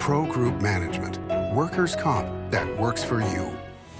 Pro Group Management. Workers' comp that works for you.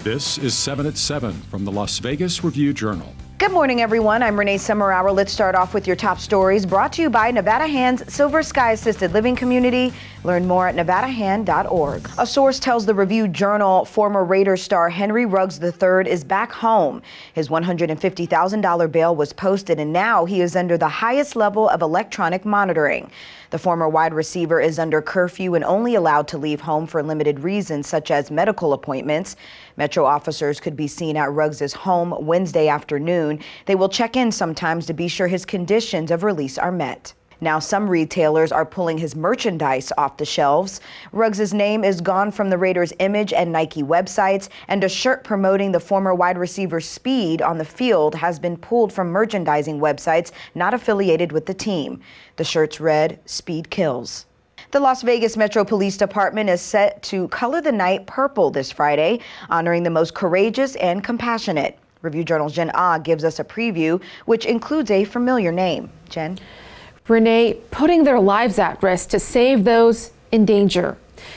This is 7 at 7 from the Las Vegas Review-Journal. Good morning, everyone. I'm Renee Summerhour. Let's start off with your top stories brought to you by Nevada Hand's Silver Sky Assisted Living Community. Learn more at nevadahand.org. A source tells the Review-Journal former Raiders star Henry Ruggs III is back home. His $150,000 bail was posted, and now he is under the highest level of electronic monitoring. The former wide receiver is under curfew and only allowed to leave home for limited reasons, such as medical appointments. Metro officers could be seen at Ruggs' home Wednesday afternoon. They will check in sometimes to be sure his conditions of release are met. Now some retailers are pulling his merchandise off the shelves. Ruggs' name is gone from the Raiders' image and Nike websites, and a shirt promoting the former wide receiver's speed on the field has been pulled from merchandising websites not affiliated with the team. The shirts read, "Speed Kills." The Las Vegas Metro Police Department is set to color the night purple this Friday, honoring the most courageous and compassionate. Review-Journal's Jen Ah gives us a preview, which includes a familiar name. Jen? Renee, putting their lives at risk to save those in danger.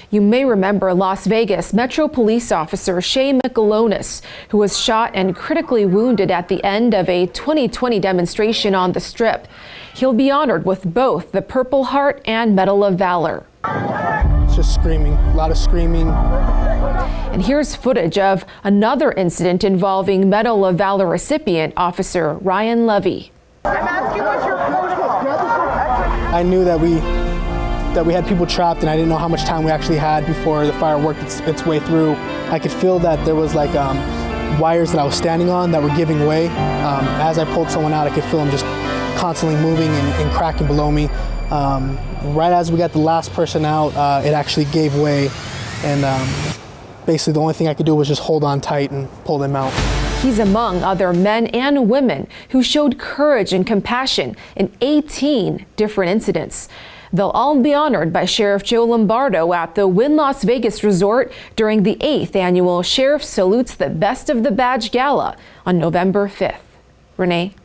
You may remember Las Vegas Metro Police Officer Shay Michelonis, who was shot and critically wounded at the end of a 2020 demonstration on the Strip. He'll be honored with both the Purple Heart and Medal of Valor. It's just screaming, a lot of screaming. And here's footage of another incident involving Medal of Valor recipient Officer Ryan Levy. I'm asking what's your protocol? I knew that we had people trapped, and I didn't know how much time we actually had before the fire worked its way through. I could feel that there was like wires that I was standing on that were giving way. As I pulled someone out, I could feel them just constantly moving and cracking below me. Right as we got the last person out, it actually gave way, and basically the only thing I could do was just hold on tight and pull them out. He's among other men and women who showed courage and compassion in 18 different incidents. They'll all be honored by Sheriff Joe Lombardo at the Wynn Las Vegas Resort during the 8th annual Sheriff Salutes the Best of the Badge Gala on November 5th. Renee?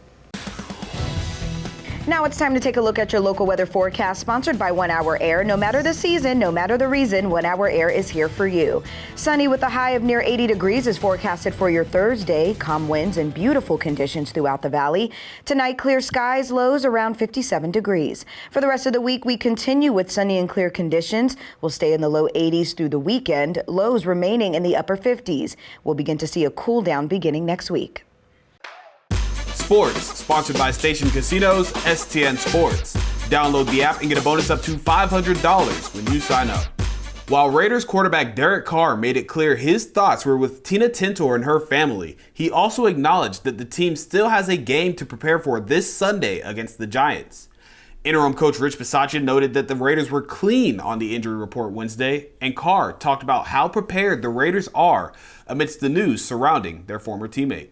Now it's time to take a look at your local weather forecast, sponsored by 1 Hour Air. No matter the season, no matter the reason, 1 Hour Air is here for you. Sunny with a high of near 80 degrees is forecasted for your Thursday. Calm winds and beautiful conditions throughout the valley. Tonight, clear skies, lows around 57 degrees. For the rest of the week, we continue with sunny and clear conditions. We'll stay in the low 80s through the weekend, lows remaining in the upper 50s. We'll begin to see a cool down beginning next week. Sports, sponsored by Station Casinos, STN Sports. Download the app and get a bonus up to $500 when you sign up. While Raiders quarterback Derek Carr made it clear his thoughts were with Tina Tintor and her family, he also acknowledged that the team still has a game to prepare for this Sunday against the Giants. Interim coach Rich Bisaccia noted that the Raiders were clean on the injury report Wednesday, and Carr talked about how prepared the Raiders are amidst the news surrounding their former teammate.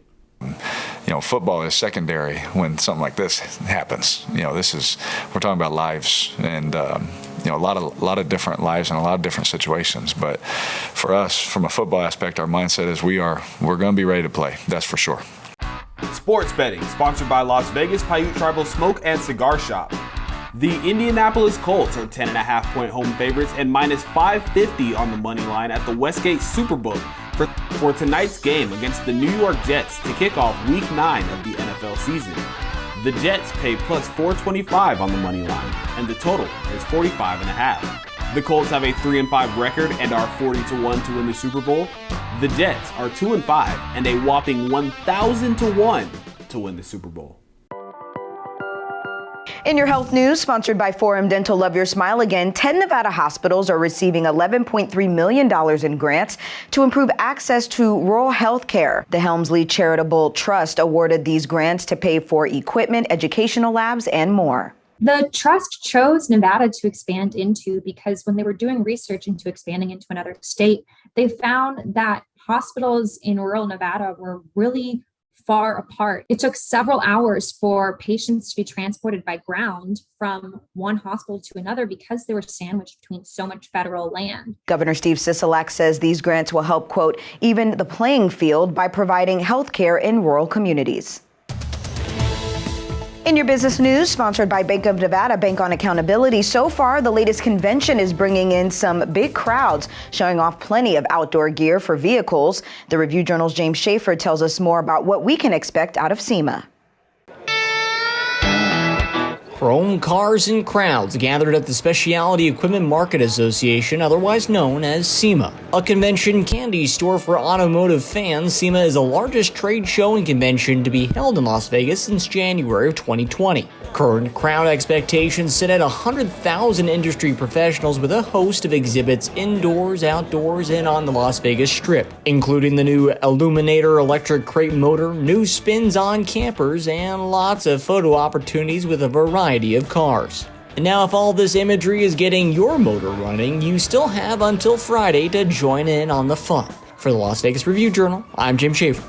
Football is secondary when something like this happens. We're talking about lives and, a lot of different lives and a lot of different situations. But for us, from a football aspect, our mindset is we're going to be ready to play. That's for sure. Sports betting, sponsored by Las Vegas Paiute Tribal Smoke and Cigar Shop. The Indianapolis Colts are 10.5-point home favorites and minus 550 on the money line at the Westgate SuperBook for tonight's game against the New York Jets to kick off Week 9 of the NFL season. The Jets pay plus 425 on the money line, and the total is 45.5. The Colts have a 3-5 record and are 40-1 to win the Super Bowl. The Jets are 2-5 and a whopping 1,000-1 to win the Super Bowl. In your health news, sponsored by Forum Dental Love Your Smile again, 10 Nevada hospitals are receiving $11.3 million in grants to improve access to rural health care. The HELMSLEY Charitable Trust awarded these grants to pay for equipment, educational labs, and more. The trust chose Nevada to expand into because when they were doing research into expanding into another state, they found that hospitals in rural Nevada were really far apart. It took several hours for patients to be transported by ground from one hospital to another because they were sandwiched between so much federal land. Governor Steve Sisolak says these grants will help, quote, even the playing field by providing health care in rural communities. In your business news, sponsored by Bank of Nevada, Bank on Accountability. So far, the latest convention is bringing in some big crowds, showing off plenty of outdoor gear for vehicles. The Review Journal's James Schaefer tells us more about what we can expect out of SEMA. Chrome cars and crowds gathered at the Specialty Equipment Market Association, otherwise known as SEMA. A convention candy store for automotive fans, SEMA is the largest trade show and convention to be held in Las Vegas since January of 2020. Current crowd expectations sit at 100,000 industry professionals with a host of exhibits indoors, outdoors, and on the Las Vegas Strip, including the new Illuminator electric crate motor, new spins-on campers, and lots of photo opportunities with a variety of cars. And now, if all this imagery is getting your motor running, you still have until Friday to join in on the fun. For the Las Vegas Review Journal, I'm Jim Schaefer.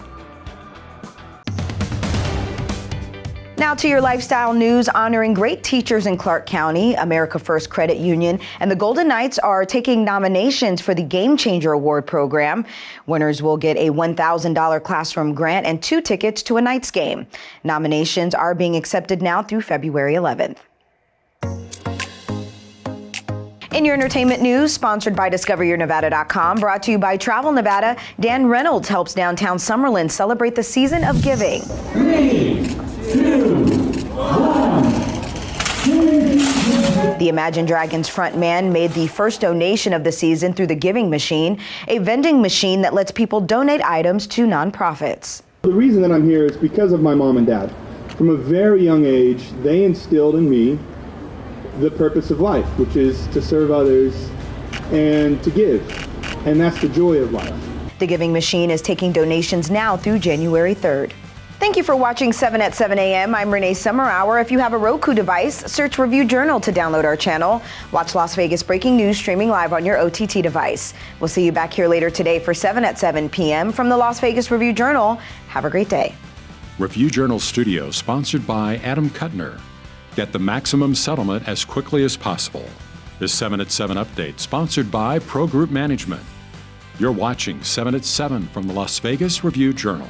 Now to your lifestyle news, honoring great teachers in Clark County. America First Credit Union and the Golden Knights are taking nominations for the Game Changer Award program. Winners will get a $1,000 classroom grant and 2 tickets to a Knights game. Nominations are being accepted now through February 11th. In your entertainment news, sponsored by DiscoverYourNevada.com, brought to you by Travel Nevada, Dan Reynolds helps Downtown Summerlin celebrate the season of giving. 3, 2, 1. The Imagine Dragons frontman made the first donation of the season through the Giving Machine, a vending machine that lets people donate items to nonprofits. The reason that I'm here is because of my mom and dad. From a very young age, they instilled in me the purpose of life, which is to serve others and to give. And that's the joy of life. The Giving Machine is taking donations now through January 3rd. Thank you for watching 7 at 7 a.m. I'm Renee Summerhour. If you have a Roku device, search Review Journal to download our channel. Watch Las Vegas breaking news streaming live on your OTT device. We'll see you back here later today for 7 at 7 p.m. from the Las Vegas Review Journal. Have a great day. Review Journal Studio, sponsored by Adam Kuttner. Get the maximum settlement as quickly as possible. This 7 at 7 update, sponsored by Pro Group Management. You're watching 7 at 7 from the Las Vegas Review Journal.